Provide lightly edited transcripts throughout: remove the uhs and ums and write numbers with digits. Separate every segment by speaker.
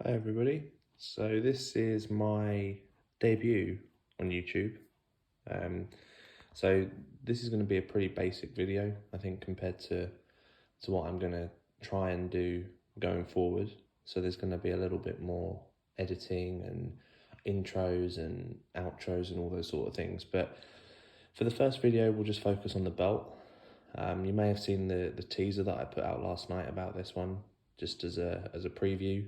Speaker 1: Hi everybody, so this is my debut on YouTube. So this is going to be a pretty basic video, I think, compared to what I'm going to try and do going forward. So there's going to be a little bit more editing and intros and outros and all those sort of things. But for the first video, we'll just focus on the belt. You may have seen the teaser that I put out last night about this one, just as a preview.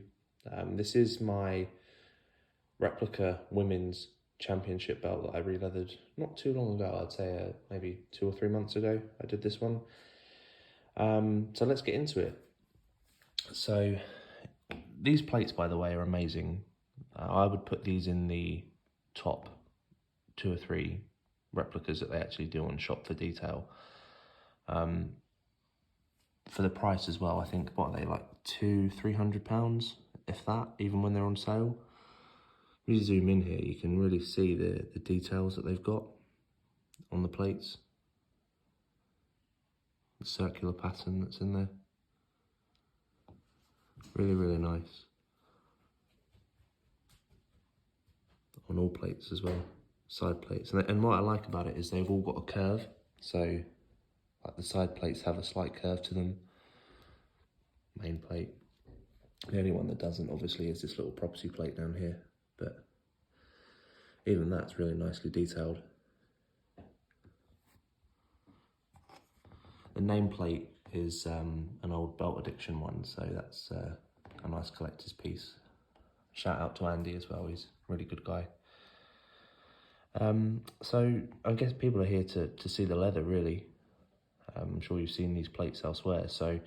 Speaker 1: This is my Replica Women's Championship belt that I releathered not too long ago. I'd say maybe 2 or 3 months ago I did this one. So let's get into it. So these plates, by the way, are amazing. I would put these in the top 2 or 3 replicas that they actually do on Shop for Detail. For the price as well, I think, what are they, like £200-300, if that, even when they're on sale. When you zoom in here, you can really see the details that they've got on the plates. The circular pattern that's in there. Really, really nice. On all plates as well, side plates. And what I like about it is they've all got a curve. So, like the side plates have a slight curve to them. Main plate. The only one that doesn't, obviously, is this little property plate down here. But even that's really nicely detailed. The nameplate is an old Belt Addiction one, so that's a nice collector's piece. Shout out to Andy as well, he's a really good guy. So I guess people are here to see the leather, really. I'm sure you've seen these plates elsewhere. So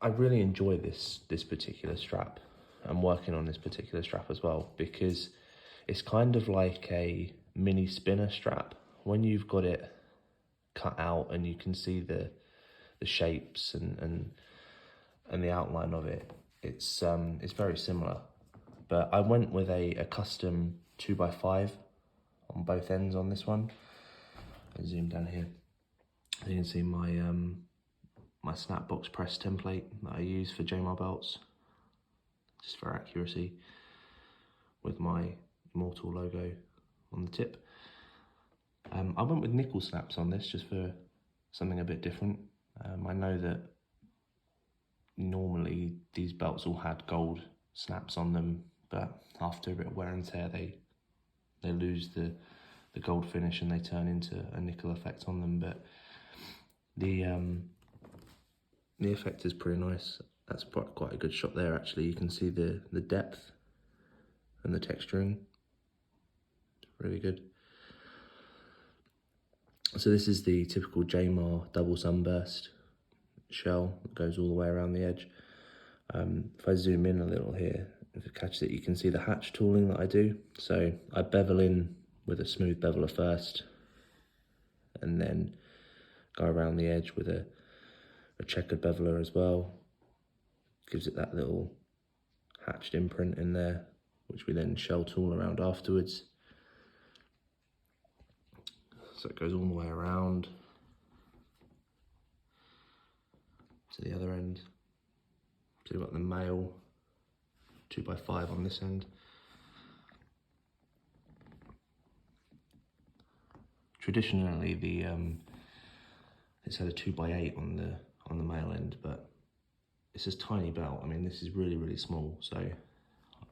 Speaker 1: I really enjoy this particular strap. I'm working on this particular strap as well, because it's kind of like a mini spinner strap. When you've got it cut out and you can see the shapes and the outline of it, it's very similar. But I went with a custom 2x5 on both ends on this one. I zoom down here. You can see my my snapbox press template that I use for JMR belts, just for accuracy, with my Immortal logo on the tip. I went with nickel snaps on this just for something a bit different. I know that normally these belts all had gold snaps on them, but after a bit of wear and tear they lose the gold finish and they turn into a nickel effect on them. But the effect is pretty nice. That's quite a good shot there, actually. You can see the depth and the texturing. Really good. So this is the typical JMR double sunburst shell that goes all the way around the edge. If I zoom in a little here, if you catch it, you can see the hatch tooling that I do. So I bevel in with a smooth beveler first, and then go around the edge with a checkered beveler as well. Gives it that little hatched imprint in there, which we then shell tool around afterwards. So it goes all the way around to the other end. So you've got the male 2x5 on this end. Traditionally, it's had a 2x8 on the male end, but it's this tiny belt. I mean, this is really, really small, so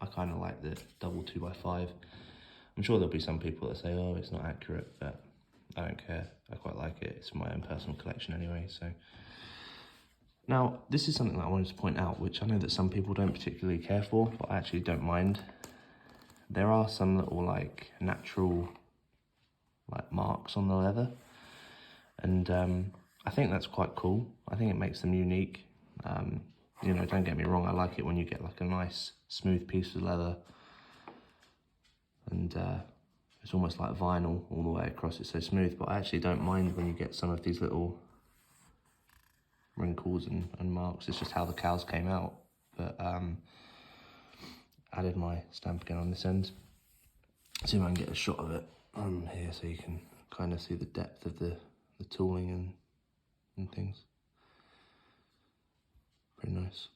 Speaker 1: I kind of like the double 2x5. I'm sure there'll be some people that say, oh, it's not accurate, but I don't care. I quite like it. It's my own personal collection anyway. So now, this is something that I wanted to point out, which I know that some people don't particularly care for, but I actually don't mind. There are some little, like, natural, like, marks on the leather, and I think that's quite cool. I think it makes them unique. You know, don't get me wrong, I like it when you get like a nice smooth piece of leather and it's almost like vinyl all the way across, it's so smooth, but I actually don't mind when you get some of these little wrinkles and marks. It's just how the cows came out. But added my stamp again on this end. See if I can get a shot of it on here so you can kind of see the depth of the tooling and things. Pretty nice.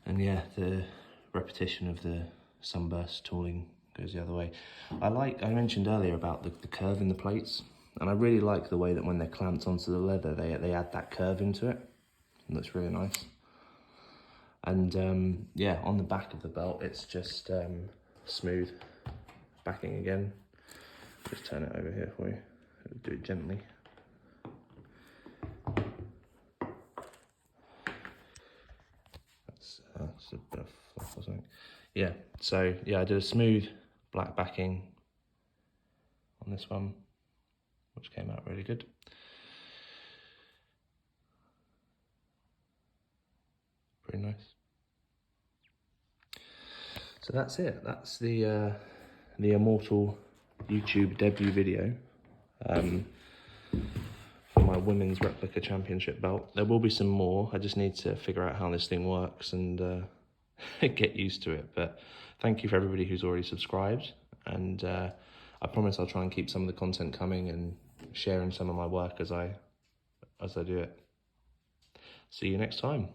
Speaker 1: And yeah, the repetition of the sunburst tooling goes the other way. I mentioned earlier about the curve in the plates, and I really like the way that when they're clamped onto the leather, they add that curve into it. It looks really nice. And yeah, on the back of the belt, it's just smooth backing again. Just turn it over here for you. Do it gently. That's a bit of fluff or something. Yeah, so yeah, I did a smooth black backing on this one, which came out really good. Pretty nice. So that's it. That's the Immortal YouTube debut video for my women's Replica Championship belt. There will be some more. I just need to figure out how this thing works and get used to it. But thank you for everybody who's already subscribed. And I promise I'll try and keep some of the content coming and sharing some of my work as I do it. See you next time.